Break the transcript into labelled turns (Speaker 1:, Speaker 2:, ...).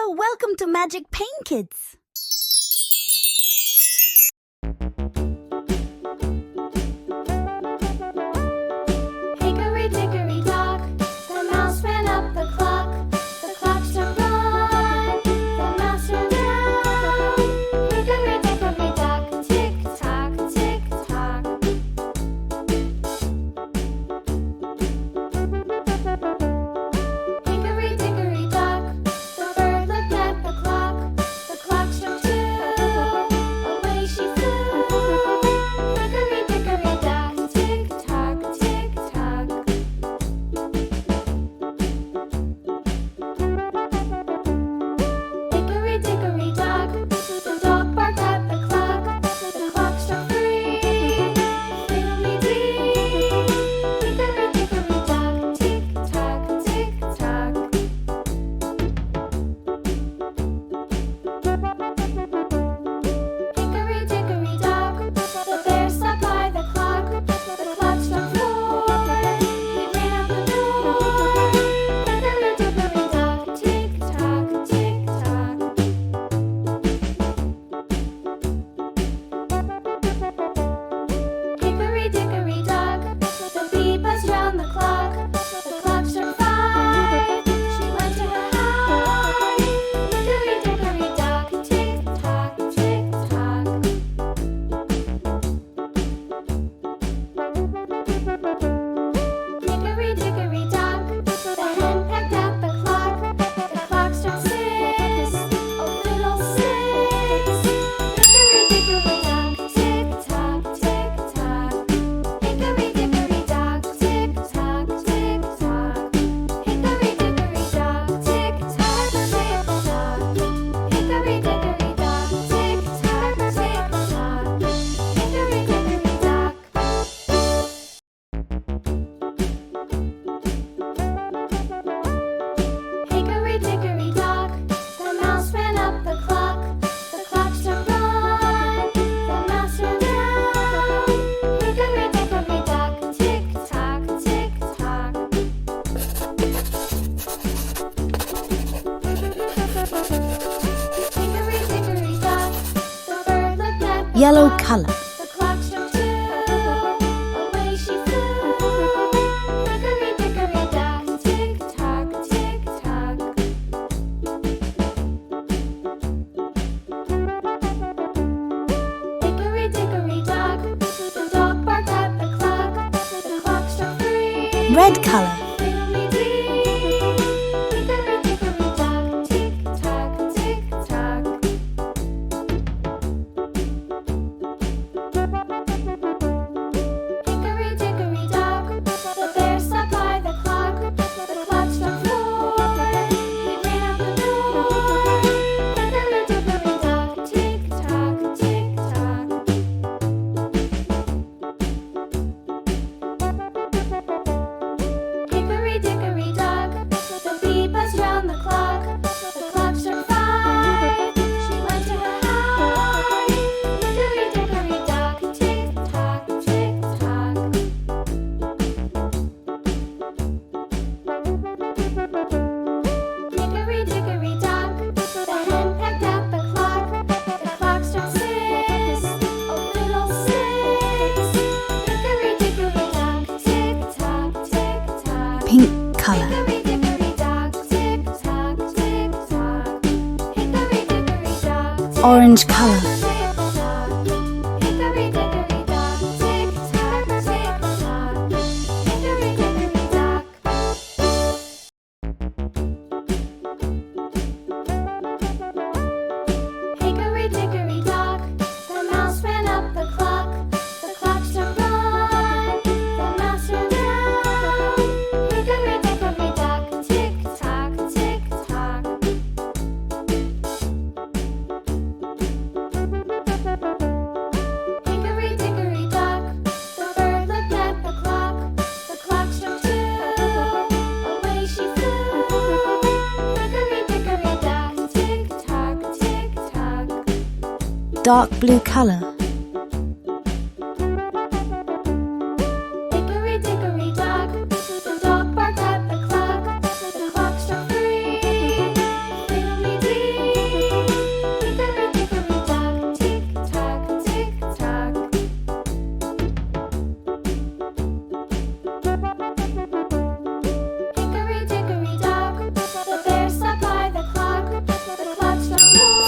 Speaker 1: Welcome to Magic Pain Kids.
Speaker 2: Hickory dickory dock, the mouse ran up the clock. The clock struck one, the mouse ran down. Hickory dickory dock, tick tock, tick tock. Hickory dickory dock, the bird looked at the clock. The clock struck two, away she flew. Hickory dickory dock, tick tock, tick tock. Hickory dickory dock, the dog barked at the clock. The clock struck three, fiddly-dee. Hickory dickory dock, tick tock, tick tock. Hickory dickory dock, the bear sat by the clock. The clock struck four, he ran out the door. Hickory dickory dock, tick tock, tick tock. Hickory dickory dock, the bee buzzed round the clock. The clock struck five, she went to her hive. Hickory dickory dock, tick tock, tick tock. Hickory dickory dock, the hen pecked at the clock. The clock struck six, oh fiddle-sticks. Hickory dickory dock, tick tock, tick tock. Hickory dickory dock, tick tock, tick tock. Hickory dickory dock, tick tock, tick tock. Hickory dickory dock, tick tock, tick tock. Hickory dickory dock. Hickory dickory dock, the mouse ran up the clock. The clock struck one, the mouse ran down. Hickory dickory dock, tick tock, tick tock. Hickory dickory dock, the bird looked at the
Speaker 1: Yellow
Speaker 2: clock.
Speaker 1: color.
Speaker 2: The clock struck two, away she flew. Hickory dickory dock, tick tock, tick tock. Hickory dickory dock, the dog barked at the clock. The clock struck three.
Speaker 1: Red color.
Speaker 2: Fiddly-dee. Hickory dickory dock, tick tock, tick tock. Hickory dickory dock, the bear sat by the clock. The clock struck four, he ran out the door. Hickory dickory dock, tick tock, tick tock. Hickory dickory dock, the bee buzzed round the clock. The clock struck five, she went to her hive. Hickory dickory dock, tick tock, tick tock. Hickory dickory dock, the hen pecked at the clock. The clock struck six, oh fiddle-sticks. Hickory dickory dock, tick tock, tick tock.
Speaker 1: Pink color.
Speaker 2: Hickory dickory dock, tick tock, tick tock. Hickory dickory dock, tick
Speaker 1: Orange color.
Speaker 2: tock, Hickory dickory dock, tick tock, tick tock. Hickory dickory dock. Hickory dickory dock, the mouse ran up the clock. The clock struck one, the mouse ran down. Hickory dickory dock, tick tock, tick tock. Hickory dickory dock, the bird looked at the clock. The clock struck two, away she flew. Hickory dickory dock, tick tock, tick tock.
Speaker 1: Dark blue color.
Speaker 2: Hickory dickory dock, the dog barked at the clock. The clock struck three, fiddly-dee. more.